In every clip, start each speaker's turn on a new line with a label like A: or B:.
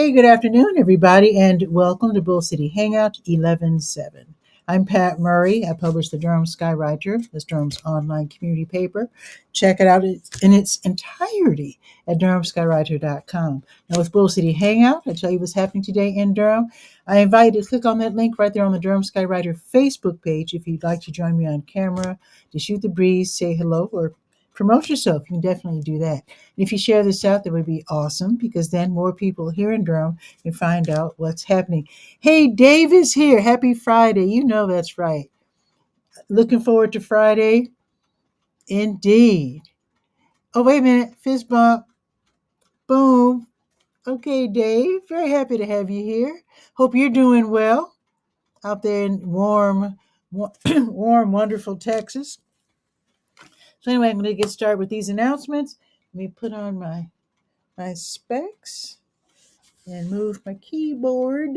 A: Hey, good afternoon, everybody, and welcome to Bull City Hangout 11/7. I'm Pat Murray. I publish the Durham Skywriter, this Durham's online community paper. Check it out in its entirety at durhamskywriter.com. Now, with Bull City Hangout, I tell you what's happening today in Durham. I invite you to click on that link right there on the Durham Skywriter Facebook page if you'd like to join me on camera to shoot the breeze, say hello, or promote yourself. You can definitely do that. And if you share this out, that would be awesome because then more people here in Durham can find out what's happening. Hey, Dave is here. Happy Friday. You know that's right. Looking forward to Friday. Indeed. Oh, wait a minute. Fist bump. Boom. Okay, Dave. Very happy to have you here. Hope you're doing well out there in warm, warm, wonderful Texas. So anyway, I'm going to get started with these announcements. Let me put on my specs and move my keyboard.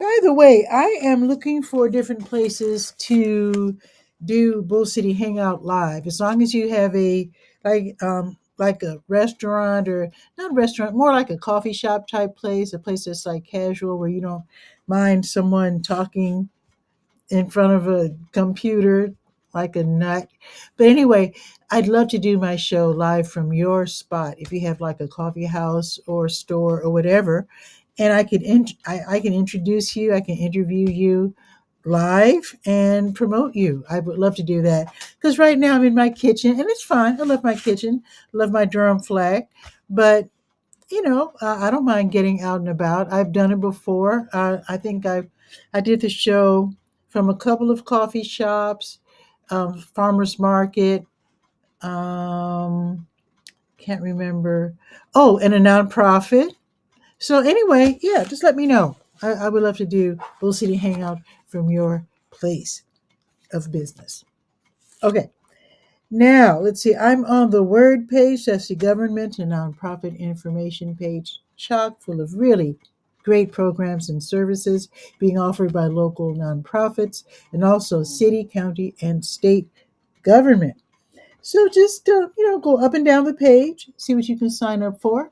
A: By the way, I am looking for different places to do Bull City Hangout live. As long as you have a like a restaurant or not a restaurant, more like a coffee shop type place, a place that's like casual where you don't mind someone talking in front of a computer like a nut. But anyway, I'd love to do my show live from your spot if you have like a coffee house or store or whatever. And I can introduce you, I can interview you live and promote you. I would love to do that because right now I'm in my kitchen and it's fine. I love my kitchen, love my Durham flag, but I don't mind getting out and about. I've done it before. I think I did the show from a couple of coffee shops, farmers market. Um, can't remember. Oh, and a nonprofit. So anyway, yeah, just let me know. I would love to do Bull City Hangout from your place of business. Okay. Now, let's see. I'm on the Word page. That's the government and nonprofit information page, chock full of really great programs and services being offered by local nonprofits and also city, county, and state government. So just go up and down the page, see what you can sign up for,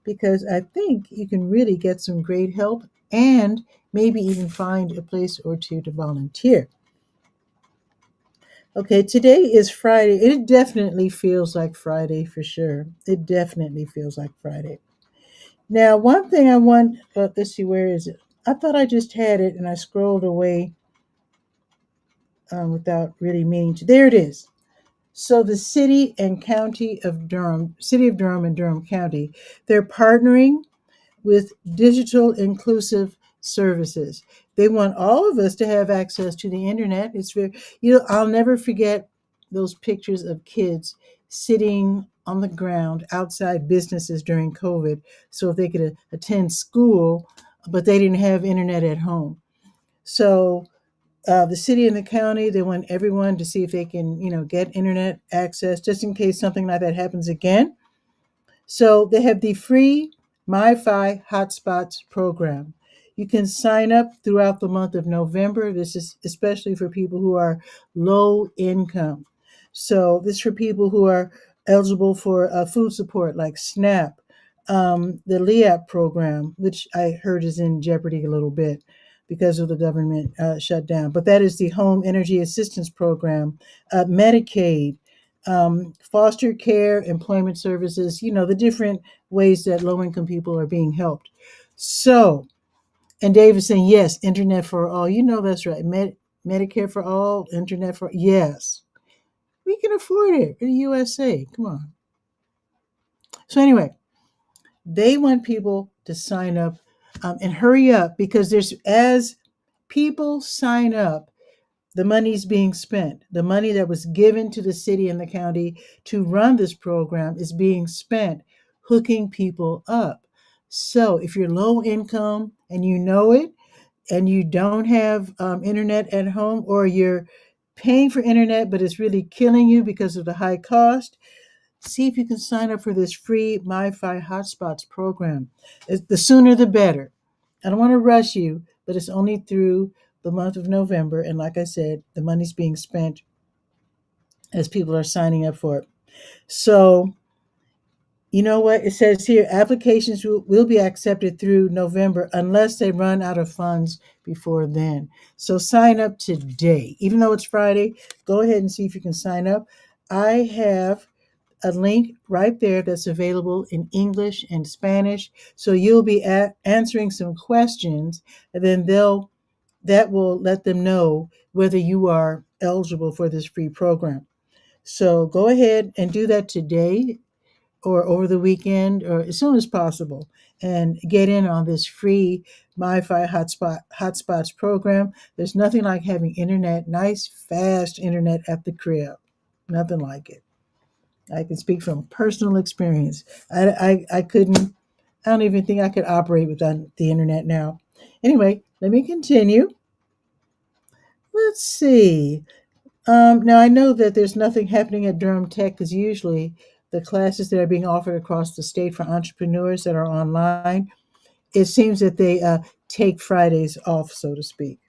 A: because I think you can really get some great help and maybe even find a place or two to volunteer. Okay, today is Friday. It definitely feels like Friday for sure. It definitely feels like Friday. Now, one thing I want, let's see, where is it? I thought I just had it and I scrolled away without really meaning to. There it is. So the city of Durham and Durham County, they're partnering with digital inclusive services. They want all of us to have access to the internet. It's very, I'll never forget those pictures of kids sitting on the ground outside businesses during COVID so they could attend school, but they didn't have internet at home. So the city and the county, they want everyone to see if they can, get internet access just in case something like that happens again. So they have the free MiFi Hotspots program. You can sign up throughout the month of November. This is especially for people who are low income. So this is for people who are eligible for food support like SNAP, the LEAP program, which I heard is in jeopardy a little bit because of the government shutdown. But that is the Home Energy Assistance Program, Medicaid, foster care, employment services, the different ways that low income people are being helped. So, and Dave is saying, yes, internet for all. That's right. Medicare for all, internet for, yes. We can afford it in the USA. Come on. So, anyway, they want people to sign up and hurry up because as people sign up, the money's being spent. The money that was given to the city and the county to run this program is being spent hooking people up. So if you're low income and you know it, and you don't have internet at home, or you're paying for internet but it's really killing you because of the high cost, see if you can sign up for this free MiFi Hotspots program. The sooner the better. I don't want to rush you, but it's only through the month of November. And like I said, the money's being spent as people are signing up for it. So, You know what? It says here applications will be accepted through November unless they run out of funds before then. So sign up today. Even though it's Friday, go ahead and see if you can sign up. I have a link right there that's available in English and Spanish. So you'll be answering some questions, and then that will let them know whether you are eligible for this free program. So go ahead and do that today or over the weekend or as soon as possible and get in on this free MiFi hotspots program. There's nothing like having internet, nice, fast internet at the crib. Nothing like it. I can speak from personal experience. I couldn't, I don't even think I could operate without the internet now. Anyway, let me continue. Let's see. Now, I know that there's nothing happening at Durham Tech because usually the classes that are being offered across the state for entrepreneurs that are online, it seems that they take Fridays off, so to speak.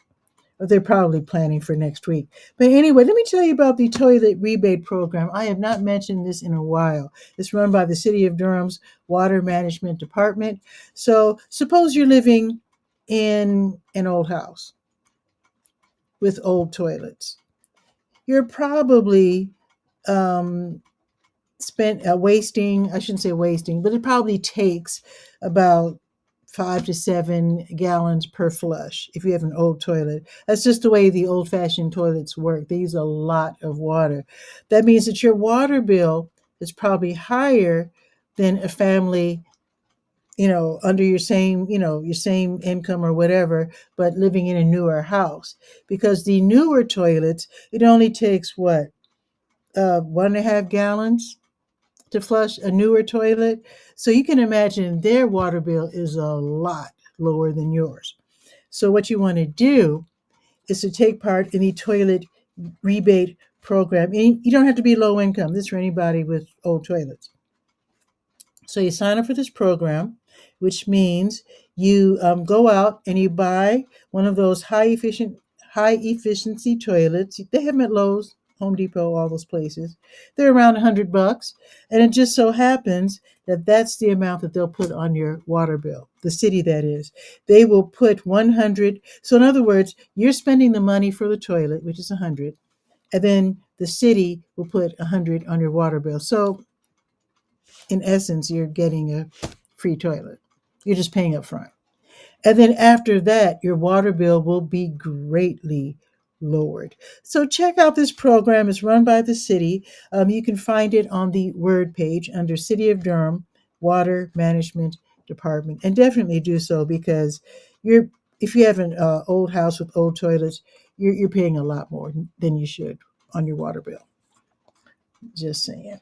A: But they're probably planning for next week. But anyway, let me tell you about the toilet rebate program. I have not mentioned this in a while. It's run by the City of Durham's Water Management Department. So suppose you're living in an old house with old toilets. You're probably um, spent wasting, I shouldn't say wasting, but it probably takes about 5 to 7 gallons per flush if you have an old toilet. That's just the way the old fashioned toilets work. They use a lot of water. That means that your water bill is probably higher than a family, under your same income or whatever, but living in a newer house. Because the newer toilets, it only takes what, 1.5 gallons to flush a newer toilet. So you can imagine their water bill is a lot lower than yours. So what you want to do is to take part in the toilet rebate program. And you don't have to be low income. This is for anybody with old toilets. So you sign up for this program, which means you go out and you buy one of those high efficiency toilets. They have them at Lowe's, Home Depot, all those places. They're around $100, and it just so happens that that's the amount that they'll put on your water bill. The city, that is, they will put 100. So in other words, you're spending the money for the toilet, which is 100, and then the city will put 100 on your water bill. So in essence, you're getting a free toilet. You're just paying up front. And then after that, your water bill will be greatly lowered. So check out this program. It's run by the city. You can find it on the Word page under City of Durham Water Management Department. And definitely do so because if you have an old house with old toilets, you're paying a lot more than you should on your water bill. Just saying.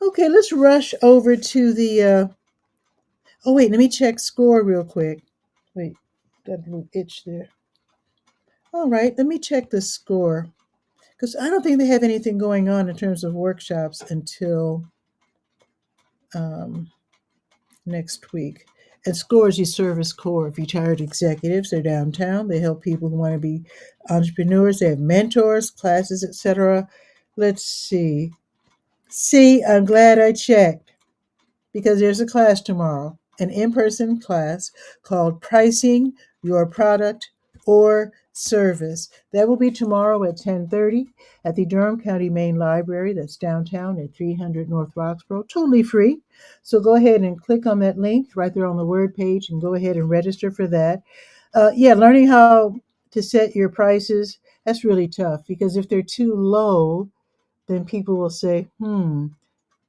A: Okay, let's rush over to the. Oh, wait, let me check score real quick. Wait, got a little itch there. All right, let me check the score because I don't think they have anything going on in terms of workshops until um, next week. And SCORE is your Service Corps of Retired Executives. They're downtown. They help people who want to be entrepreneurs. They have mentors, classes, etc. Let's see. See, I'm glad I checked, because there's a class tomorrow, an in-person class called Pricing Your Product or Service. That will be tomorrow at 10:30 at the Durham County Main Library. That's downtown at 300 North Roxborough. Totally free. So go ahead and click on that link right there on the Word page and go ahead and register for that. Learning how to set your prices, that's really tough because if they're too low, then people will say,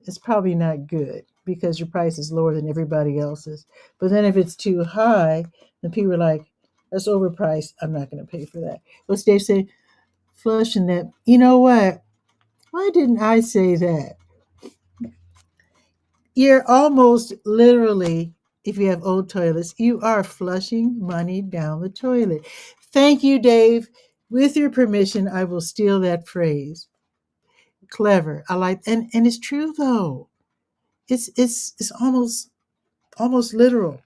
A: it's probably not good because your price is lower than everybody else's. But then if it's too high, then people are like, that's overpriced. I'm not going to pay for that. What's Dave say? Flushing that. You know what? Why didn't I say that? You're almost literally, if you have old toilets, you are flushing money down the toilet. Thank you, Dave. With your permission, I will steal that phrase. Clever. I like, and it's true though. It's almost literal.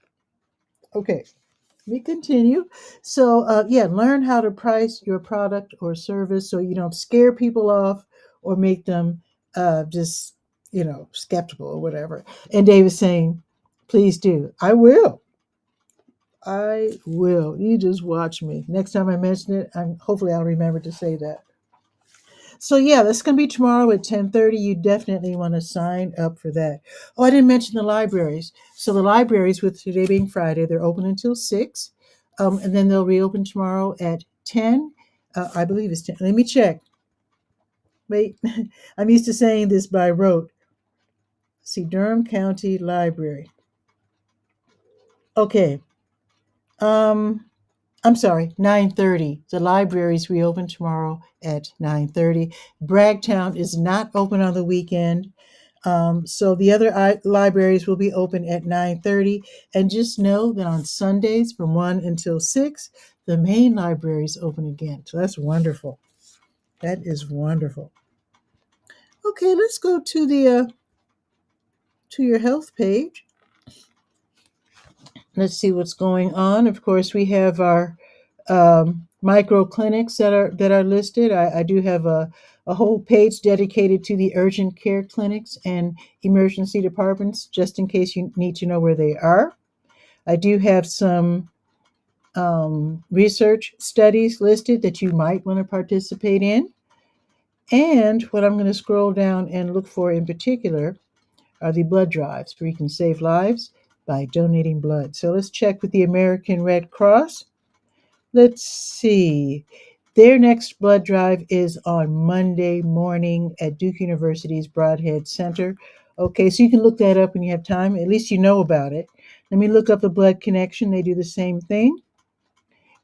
A: Okay, let me continue. So, learn how to price your product or service so you don't scare people off or make them just skeptical or whatever. And Dave is saying, please do. I will. I will. You just watch me. Next time I mention it, hopefully I'll remember to say that. So yeah, that's gonna be tomorrow at 10:30. You definitely want to sign up for that. Oh, I didn't mention the libraries. So the libraries, with today being Friday, they're open until 6. And then they'll reopen tomorrow at 10. I believe it's 10. Let me check. Wait, I'm used to saying this by rote. See, Durham County Library. Okay. Um, I'm sorry, 9:30. The libraries reopen tomorrow at 9:30. Bragtown is not open on the weekend. So the other libraries will be open at 9:30. And just know that on Sundays from 1 until 6, the main library is open again. So that's wonderful. That is wonderful. Okay, let's go to your health page. Let's see what's going on. Of course, we have our micro clinics that are listed. I do have a whole page dedicated to the urgent care clinics and emergency departments, just in case you need to know where they are. I do have some research studies listed that you might want to participate in. And what I'm going to scroll down and look for in particular are the blood drives, where you can save lives by donating blood. So let's check with the American Red Cross. Let's see. Their next blood drive is on Monday morning at Duke University's Broadhead Center. Okay, so you can look that up when you have time. At least you know about it. Let me look up the Blood Connection. They do the same thing.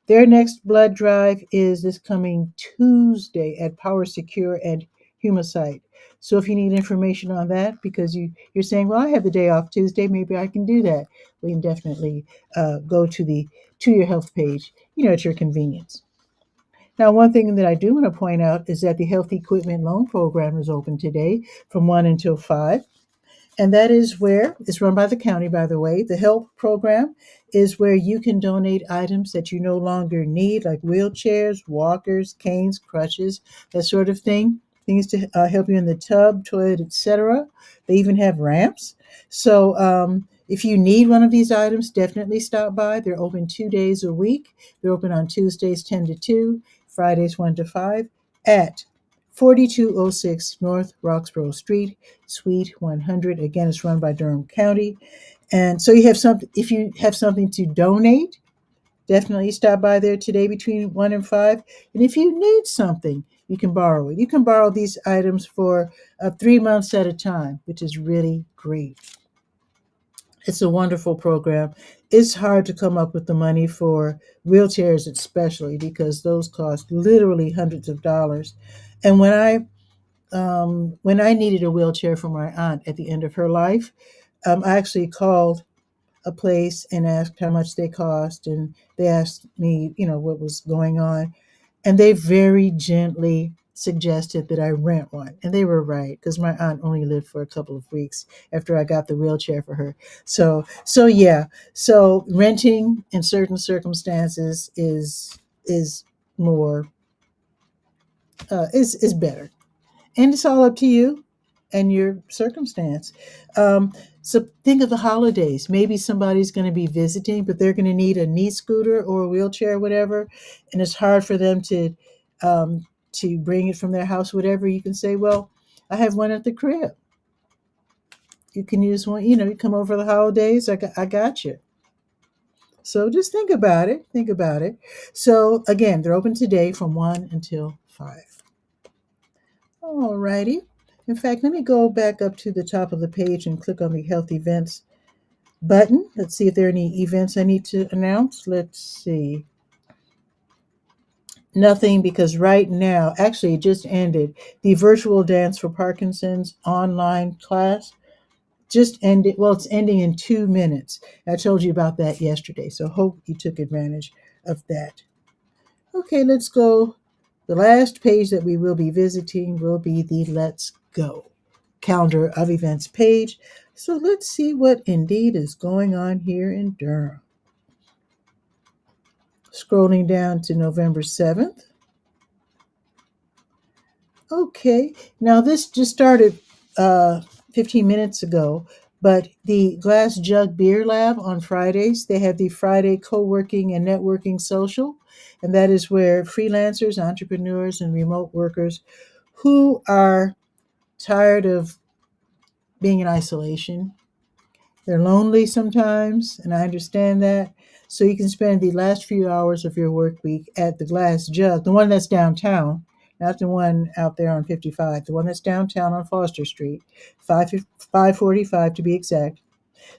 A: Their next blood drive is this coming Tuesday at Power Secure and Humacyte. So if you need information on that, because you're saying, well, I have the day off Tuesday, maybe I can do that. We can definitely go to the To Your Health page, at your convenience. Now, one thing that I do want to point out is that the Health Equipment Loan Program is open today from 1 until 5. And that is where it's run by the county, by the way. The help program is where you can donate items that you no longer need, like wheelchairs, walkers, canes, crutches, that sort of thing. Things to help you in the tub, toilet, etc. They even have ramps. So if you need one of these items, definitely stop by. They're open 2 days a week. They're open on Tuesdays 10 to 2, Fridays 1 to 5 at 4206 North Roxborough Street, Suite 100. Again, it's run by Durham County. And so you have something, if you have something to donate, definitely stop by there today between 1 and 5. And if you need something, you can borrow it. You can borrow these items for 3 months at a time, which is really great. It's a wonderful program. It's hard to come up with the money for wheelchairs, especially because those cost literally hundreds of dollars. And when I needed a wheelchair for my aunt at the end of her life, I actually called a place and asked how much they cost, and they asked me, what was going on, and they very gently suggested that I rent one, and they were right because my aunt only lived for a couple of weeks after I got the wheelchair for her. So yeah, so renting in certain circumstances is more is better, and it's all up to you and your circumstance. So think of the holidays. Maybe somebody's going to be visiting, but they're going to need a knee scooter or a wheelchair or whatever, and it's hard for them to bring it from their house. Whatever, you can say, well, I have one at the crib. You can use one. You come over the holidays. I got you. So just think about it. Think about it. So again, they're open today from 1 until 5. Alrighty. In fact, let me go back up to the top of the page and click on the Health Events button. Let's see if there are any events I need to announce. Let's see. Nothing, because right now, actually, it just ended. The virtual dance for Parkinson's online class just ended. Well, it's ending in 2 minutes. I told you about that yesterday, so hope you took advantage of that. Okay, let's go. The last page that we will be visiting will be the Let's Go calendar of events page. So let's see what indeed is going on here in Durham. Scrolling down to November 7th. Okay, now this just started 15 minutes ago. But the Glass Jug Beer Lab on Fridays, they have the Friday co-working and networking social, and that is where freelancers, entrepreneurs, and remote workers who are tired of being in isolation. They're lonely sometimes, and I understand that. So you can spend the last few hours of your work week at the Glass Jug, the one that's downtown, not the one out there on 55, the one that's downtown on Foster Street, 545 to be exact.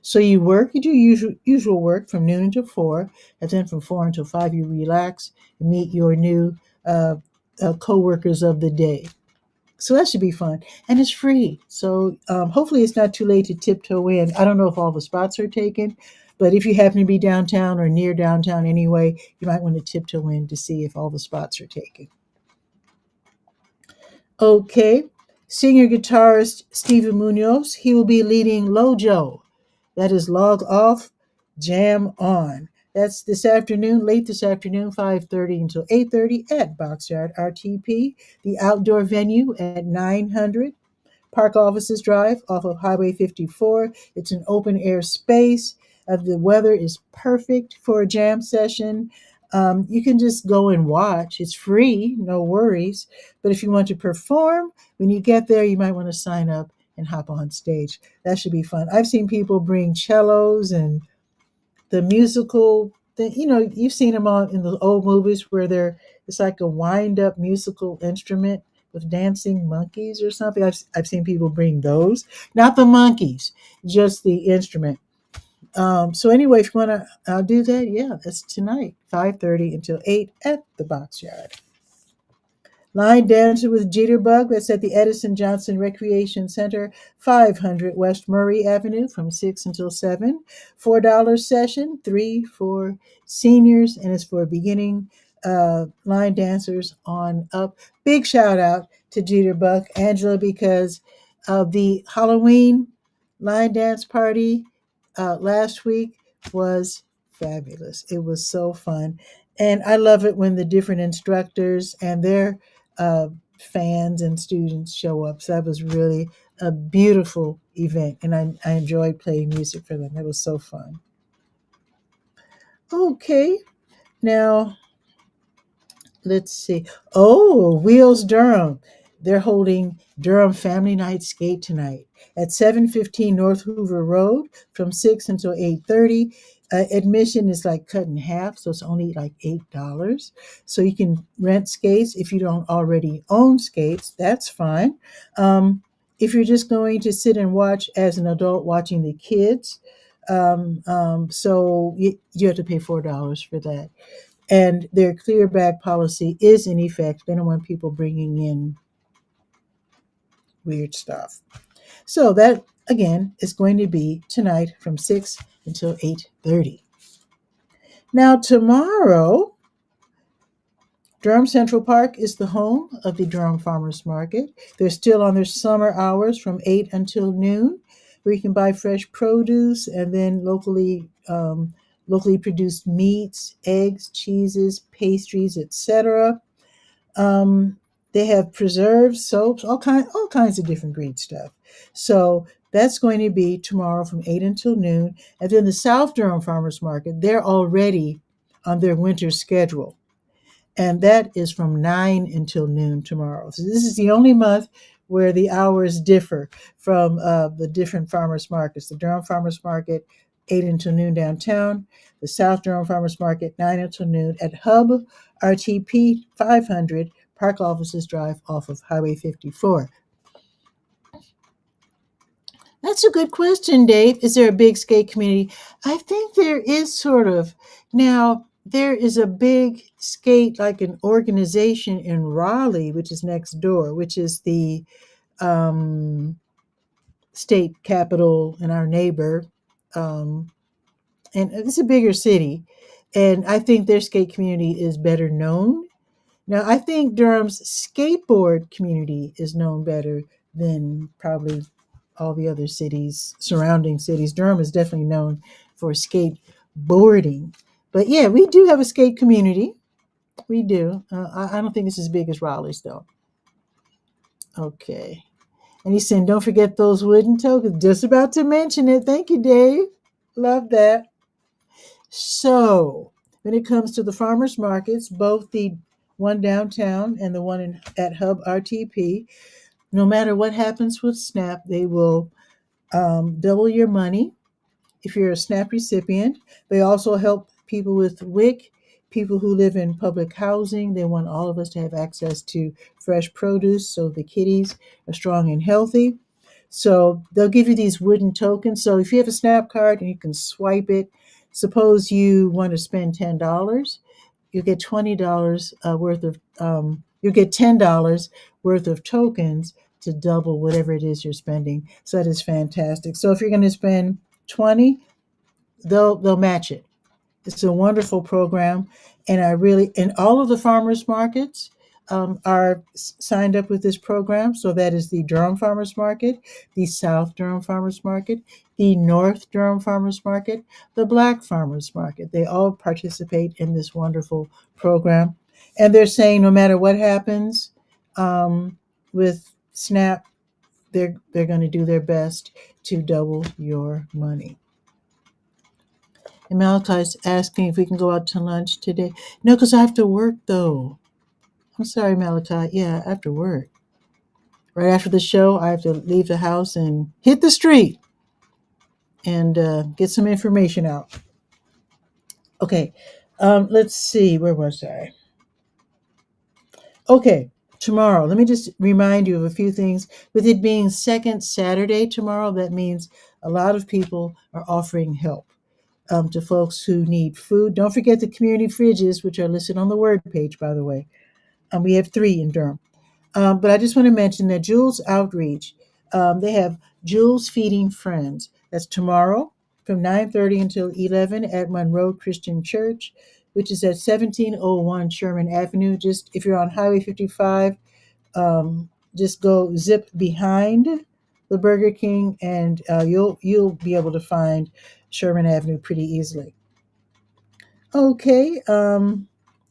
A: So you do usual work from noon until 4, and then from 4 until 5 you relax and meet your new uh, co-workers of the day. So that should be fun. And it's free. So hopefully it's not too late to tiptoe in. I don't know if all the spots are taken, but if you happen to be downtown or near downtown anyway, you might want to tiptoe in to see if all the spots are taken. Okay. Singer guitarist Steven Munoz, he will be leading Lojo. That is Log Off, Jam On. That's this afternoon, late this afternoon, 5:30 until 8:30 at Boxyard RTP, the outdoor venue at 900 Park Offices Drive off of Highway 54. It's an open air space. The weather is perfect for a jam session. You can just go and watch. It's free, no worries. But if you want to perform, when you get there, you might want to sign up and hop on stage. That should be fun. I've seen people bring cellos and the musical thing. You've seen them on in the old movies where it's like a wind up musical instrument with dancing monkeys or something. I've seen people bring those, not the monkeys, just the instrument. So anyway, if you want to do that, yeah, that's tonight, 5:30 until 8 at the Boxyard. Line Dancer with Jitterbug, that's at the Edison Johnson Recreation Center, 500 West Murray Avenue from 6 until 7. $4 session, 3 for seniors, and it's for beginning line dancers on up. Big shout out to Jitterbug, Angela, because of the Halloween line dance party last week was fabulous. It was so fun. And I love it when the different instructors and their uh, fans and students show up. So that was really a beautiful event, and I enjoyed playing music for them. It was so fun. Okay, now let's see. Oh, Wheels Durham. They're holding Durham Family Night Skate tonight at 715 North Hoover Road from 6 until 8:30. Admission is like cut in half, so it's only like $8. So you can rent skates if you don't already own skates. That's fine. If you're just going to sit and watch as an adult watching the kids, so you have to pay $4 for that, and their clear bag policy is in effect. They don't want people bringing in weird stuff. So that again is going to be tonight from 6 until 8:30. Now tomorrow, Durham Central Park is the home of the Durham Farmers Market. They're still on their summer hours from 8 until noon, where you can buy fresh produce and then locally produced meats, eggs, cheeses, pastries, etc. Um, they have preserves, soaps, all kinds of different great stuff. So that's going to be tomorrow from 8 until noon. And then the South Durham Farmers Market, they're already on their winter schedule. And that is from 9 until noon tomorrow. So this is the only month where the hours differ from the different farmers markets. The Durham Farmers Market, 8 until noon downtown. The South Durham Farmers Market, 9 until noon at Hub RTP 500 Park Offices Drive off of Highway 54. That's a good question, Dave. Is there a big skate community? I think there is sort of. Now, there is a big skate, like an organization in Raleigh, which is next door, which is the um, state capital and our neighbor. Um, and it's a bigger city. And I think their skate community is better known. Now, I think Durham's skateboard community is known better than probably all the other cities, surrounding cities. Durham is definitely known for skateboarding. But yeah, we do have a skate community. We do. I don't think it's as big as Raleigh's, though. Okay. And he's saying, don't forget those wooden tokens. Just about to mention it. Thank you, Dave. Love that. So, when it comes to the farmers markets, both the one downtown and the one at Hub RTP, no matter what happens with SNAP, they will double your money if you're a SNAP recipient. They also help people with WIC, people who live in public housing. They want all of us to have access to fresh produce so the kitties are strong and healthy. So they'll give you these wooden tokens. So if you have a SNAP card and you can swipe it, suppose you want to spend $10, you get $20 worth of you get $10 worth of tokens to double whatever it is you're spending. So that is fantastic. So if you're going to spend 20, they'll match it. It's a wonderful program, and all of the farmers markets are signed up with this program. So that is the Durham Farmers Market, the South Durham Farmers Market, the North Durham Farmers Market, the Black Farmers Market. They all participate in this wonderful program, and they're saying no matter what happens with SNAP, they're going to do their best to double your money. And Malachi's asking if we can go out to lunch today. No, because I have to work though. I'm sorry, Malachi. Yeah, I have to work. Right after the show, I have to leave the house and hit the street and get some information out. Okay, let's see. Where was I? Okay, tomorrow. Let me just remind you of a few things. With it being second Saturday tomorrow, that means a lot of people are offering help. To folks who need food. Don't forget the community fridges, which are listed on the word page, by the way. We have 3 in Durham. But I just want to mention that Jules Outreach, they have Jules Feeding Friends. That's tomorrow from 9:30 until 11 at Monroe Christian Church, which is at 1701 Sherman Avenue. Just if you're on Highway 55, just go zip behind the Burger King, and you'll be able to find Sherman Avenue pretty easily. Okay,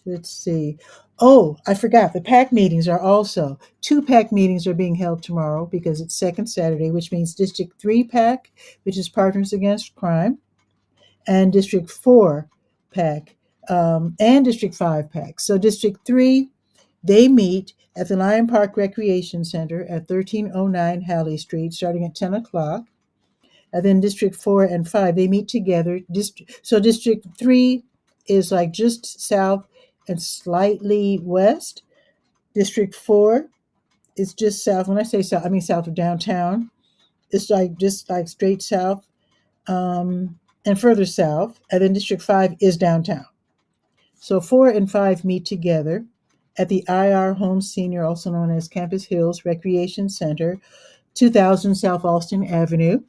A: let's see. Oh, I forgot. The PAC meetings are also 2 PAC meetings are being held tomorrow because it's second Saturday, which means District 3 PAC, which is Partners Against Crime, and District 4 PAC, and District 5 PAC. So District 3, they meet at the Lion Park Recreation Center at 1309 Halley Street, starting at 10 o'clock. And then District 4 and 5, they meet together. So District 3 is like just south and slightly west. District 4 is just south. When I say south, I mean south of downtown. It's like just like straight south and further south. And then District 5 is downtown. So 4 and 5 meet together at the IR Home Senior, also known as Campus Hills Recreation Center, 2000 South Austin Avenue.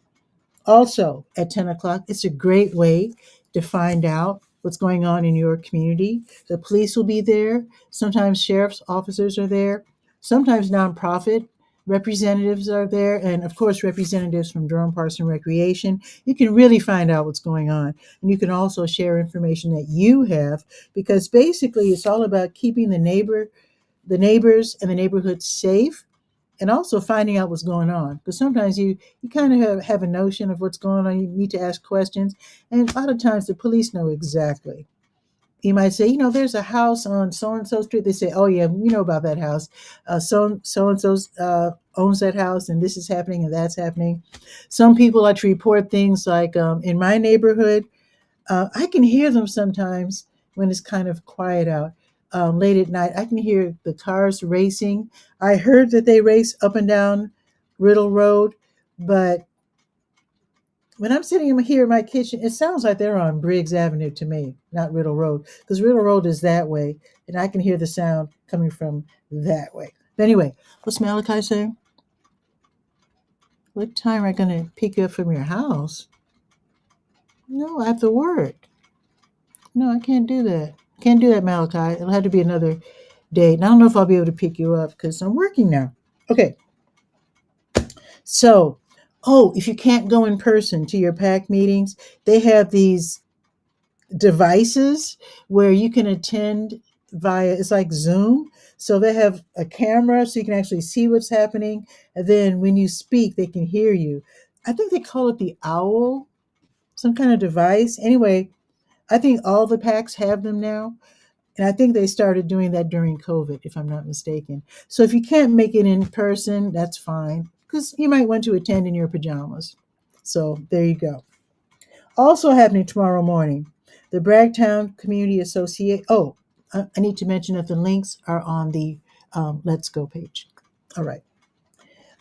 A: Also at 10 o'clock, it's a great way to find out what's going on in your community. The police will be there. Sometimes sheriff's officers are there. Sometimes nonprofit representatives are there. And of course, representatives from Durham Parks and Recreation. You can really find out what's going on. And you can also share information that you have, because basically it's all about keeping the neighbors and the neighborhood safe, and also finding out what's going on. Because sometimes you kind of have a notion of what's going on. You need to ask questions. And a lot of times the police know exactly. You might say, there's a house on so-and-so street. They say, oh, yeah, we know about that house. So-and-so owns that house, and this is happening and that's happening. Some people like to report things like in my neighborhood, I can hear them sometimes when it's kind of quiet out. Late at night, I can hear the cars racing. I heard that they race up and down Riddle Road, but when I'm sitting here in my kitchen, it sounds like they're on Briggs Avenue to me, not Riddle Road, because Riddle Road is that way, and I can hear the sound coming from that way. But anyway, what's Malachi saying? What time am I going to pick you up from your house? No, I have to work. No, I can't do that. Can't do that, Malachi. It'll have to be another day. And I don't know if I'll be able to pick you up because I'm working now. Okay. So, if you can't go in person to your PAC meetings, they have these devices where you can attend via, it's like Zoom. So they have a camera so you can actually see what's happening. And then when you speak, they can hear you. I think they call it the owl, some kind of device. Anyway, I think all the packs have them now. And I think they started doing that during COVID, if I'm not mistaken. So if you can't make it in person, that's fine, because you might want to attend in your pajamas. So there you go. Also happening tomorrow morning, the Bragtown Community Association. Oh, I need to mention that the links are on the Let's Go page. All right.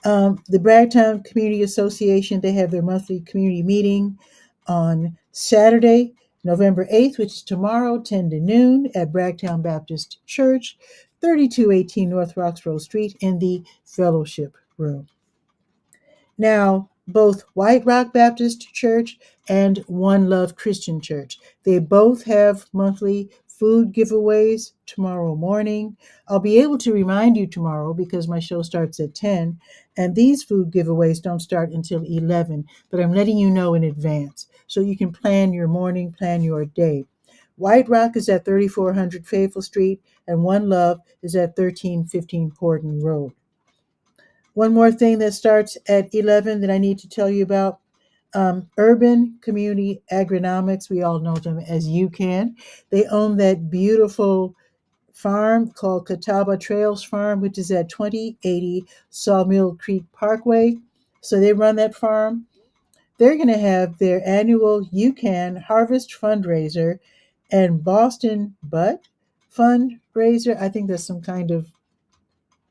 A: The Bragtown Community Association, they have their monthly community meeting on Saturday, November 8th, which is tomorrow, 10 to noon, at Bragtown Baptist Church, 3218 North Roxborough Street, in the Fellowship Room. Now, both White Rock Baptist Church and One Love Christian Church, they both have monthly food giveaways tomorrow morning. I'll be able to remind you tomorrow because my show starts at 10, and these food giveaways don't start until 11, but I'm letting you know in advance so you can plan your morning, plan your day. White Rock is at 3400 Fayetteville Street, and One Love is at 1315 Porton Road. One more thing that starts at 11 that I need to tell you about. Urban Community Agronomics, we all know them as UCAN. They own that beautiful farm called Catawba Trails Farm, which is at 2080 Sawmill Creek Parkway. So they run that farm. They're going to have their annual UCAN Harvest Fundraiser and Boston Butt Fundraiser. I think that's some kind of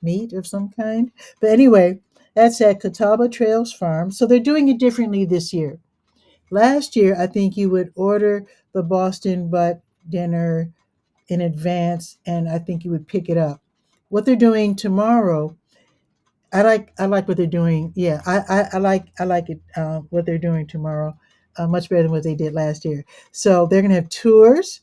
A: meat of some kind. But anyway, that's at Catawba Trails Farm. So they're doing it differently this year. Last year, I think you would order the Boston butt dinner in advance, and I think you would pick it up. What they're doing tomorrow, I like what they're doing. Yeah, I like it. What they're doing tomorrow, much better than what they did last year. So they're gonna have tours,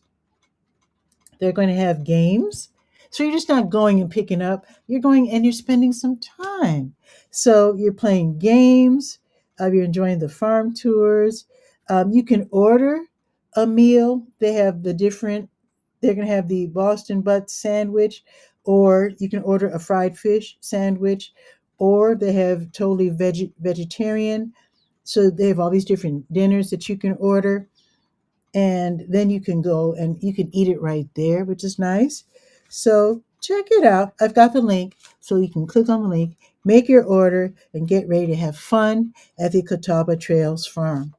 A: they're going to have games. So you're just not going and picking up, you're going and you're spending some time. So you're playing games, you're enjoying the farm tours. You can order a meal. They have the different, they're going to have the Boston butt sandwich, or you can order a fried fish sandwich, or they have totally vegetarian. So they have all these different dinners that you can order, and then you can go and you can eat it right there, which is nice. So check it out. I've got the link, so you can click on the link, make your order, and get ready to have fun at the Catawba Trails Farm.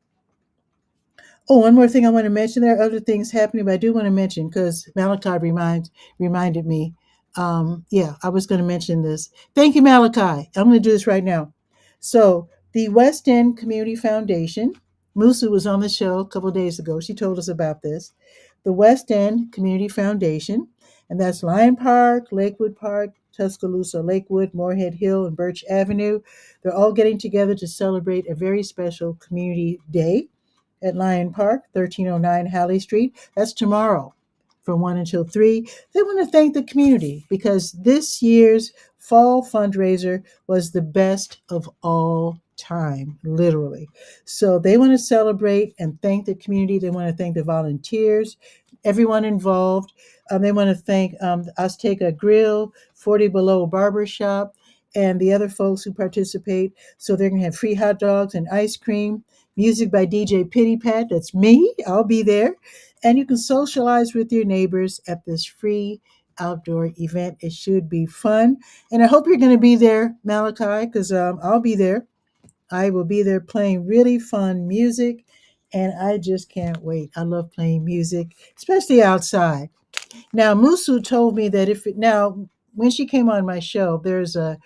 A: Oh, one more thing I want to mention. There are other things happening, but I do want to mention because Malachi reminded me. Yeah, I was going to mention this. Thank you, Malachi. I'm going to do this right now. So the West End Community Foundation, Musu was on the show a couple of days ago. She told us about this. The West End Community Foundation, and that's Lion Park, Lakewood Park, Tuscaloosa, Lakewood, Moorhead Hill, and Birch Avenue. They're all getting together to celebrate a very special community day at Lion Park, 1309 Halley Street. That's tomorrow from 1 until 3. They want to thank the community because this year's fall fundraiser was the best of all time, literally. So they want to celebrate and thank the community. They want to thank the volunteers, everyone involved. They want to thank Azteca Grill, 40 Below Barbershop, and the other folks who participate. So they're going to have free hot dogs and ice cream. Music by DJ Pitty Pat, that's me, I'll be there. And you can socialize with your neighbors at this free outdoor event. It should be fun. And I hope you're going to be there, Malachi, because I'll be there. I will be there playing really fun music. And I just can't wait. I love playing music, especially outside. Now, Musu told me that when she came on my show, there's a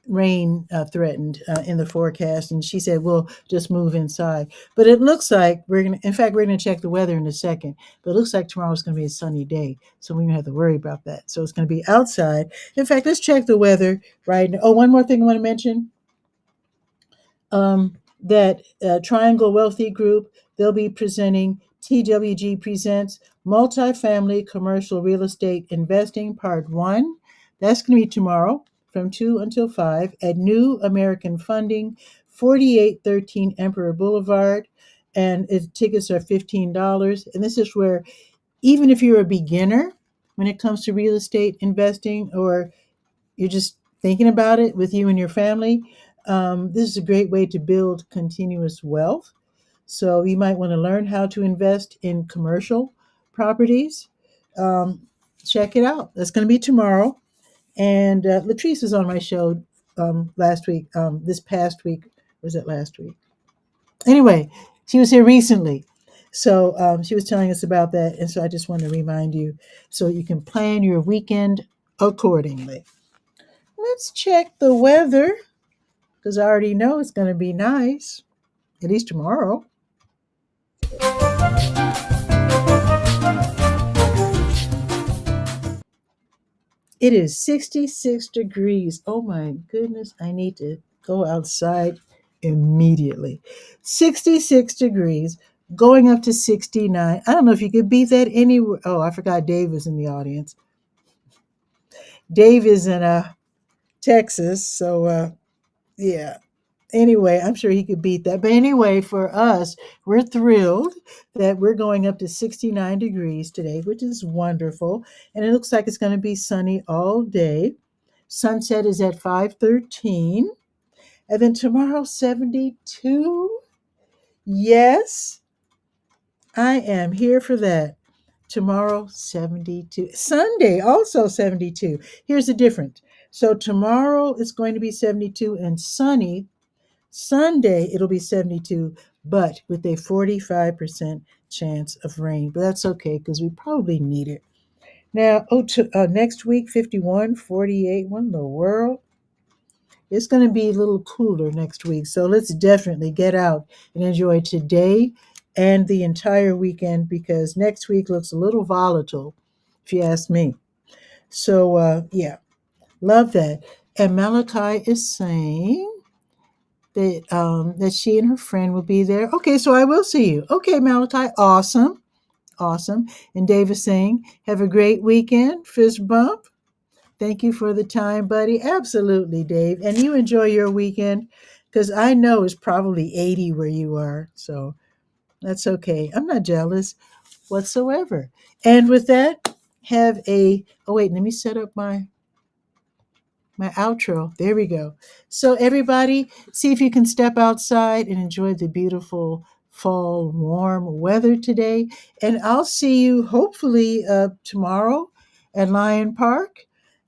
A: rain threatened in the forecast, and she said we'll just move inside. But it looks like we're gonna check the weather in a second. But it looks like tomorrow's gonna be a sunny day, so we don't have to worry about that. So it's gonna be outside. In fact, let's check the weather right now. Oh, one more thing I want to mention. That Triangle Wealthy Group, they'll be presenting TWG Presents Multifamily Commercial Real Estate Investing Part 1. That's going to be tomorrow from 2 until 5 at New American Funding, 4813 Emperor Boulevard. And tickets are $15. And this is where, even if you're a beginner, when it comes to real estate investing, or you're just thinking about it with you and your family, this is a great way to build continuous wealth. So you might want to learn how to invest in commercial properties. Um, Check it out. That's going to be tomorrow. And Latrice was on my show last week, this past week. Was it last week? Anyway, she was here recently. So she was telling us about that. And so I just want to remind you so you can plan your weekend accordingly. Let's check the weather because I already know it's going to be nice, at least tomorrow. It is 66 degrees. Oh my goodness, I need to go outside immediately. 66 degrees, going up to 69. I don't know if you could beat that anywhere. Oh, I forgot Dave was in the audience. Dave is in Texas, so yeah. Anyway, I'm sure he could beat that. But anyway, for us, we're thrilled that we're going up to 69 degrees today, which is wonderful. And it looks like it's going to be sunny all day. Sunset is at 5:13. And then tomorrow, 72. Yes, I am here for that. Tomorrow, 72. Sunday, also 72. Here's the difference. So tomorrow it's going to be 72 and sunny. Sunday, it'll be 72, but with a 45% chance of rain. But that's okay because we probably need it. Now, next week, 51, 48. What in the world? It's going to be a little cooler next week. So let's definitely get out and enjoy today and the entire weekend because next week looks a little volatile, if you ask me. So, yeah, love that. And Malachi is saying that she and her friend will be there. Okay, so I will see you. Okay, Malachi, awesome, awesome. And Dave is saying, have a great weekend. Fist bump. Thank you for the time, buddy. Absolutely, Dave. And you enjoy your weekend because I know it's probably 80 where you are. So that's okay. I'm not jealous whatsoever. And with that, oh wait, let me set up my outro. There we go. So everybody, see if you can step outside and enjoy the beautiful fall warm weather today. And I'll see you hopefully tomorrow at Lion Park.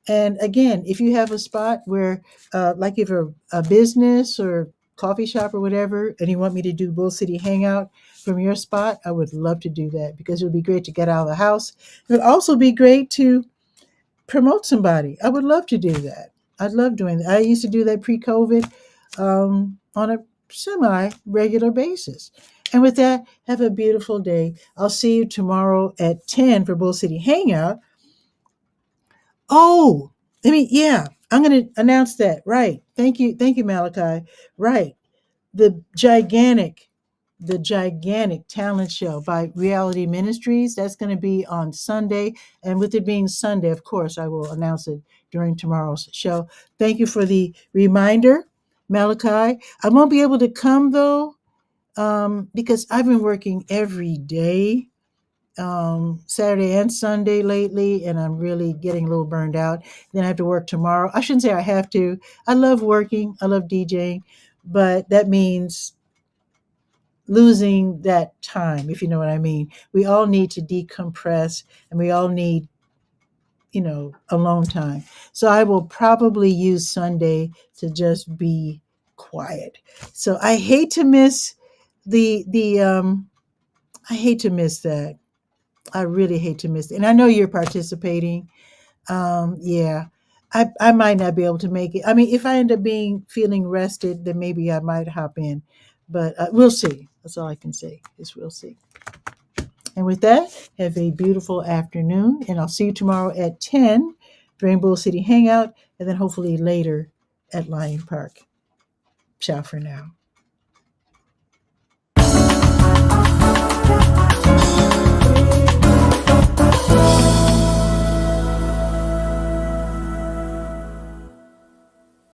A: And again, if you have a spot where, like if a business or coffee shop or whatever, and you want me to do Bull City Hangout from your spot, I would love to do that because it would be great to get out of the house. It would also be great to promote somebody. I would love to do that. I'd love doing that. I used to do that pre-COVID on a semi-regular basis. And with that, have a beautiful day. I'll see you tomorrow at 10 for Bull City Hangout. Oh, yeah, I'm going to announce that. Right. Thank you, Malachi. Right. The gigantic talent show by Reality Ministries. That's going to be on Sunday. And with it being Sunday, of course, I will announce it during tomorrow's show. Thank you for the reminder, Malachi. I won't be able to come though, because I've been working every day, Saturday and Sunday lately, and I'm really getting a little burned out. Then I have to work tomorrow. I shouldn't say I have to. I love working. I love DJing, but that means losing that time, if you know what I mean. We all need to decompress and we all need, alone time. So I will probably use Sunday to just be quiet. So I hate to miss I hate to miss that. I really hate to miss it. And I know you're participating. Yeah. I might not be able to make it. I mean, if I end up feeling rested, then maybe I might hop in. But we'll see. That's all I can say is we'll see. And with that, have a beautiful afternoon. And I'll see you tomorrow at 10 during Bull City Hangout. And then hopefully later at Lion Park. Ciao for now.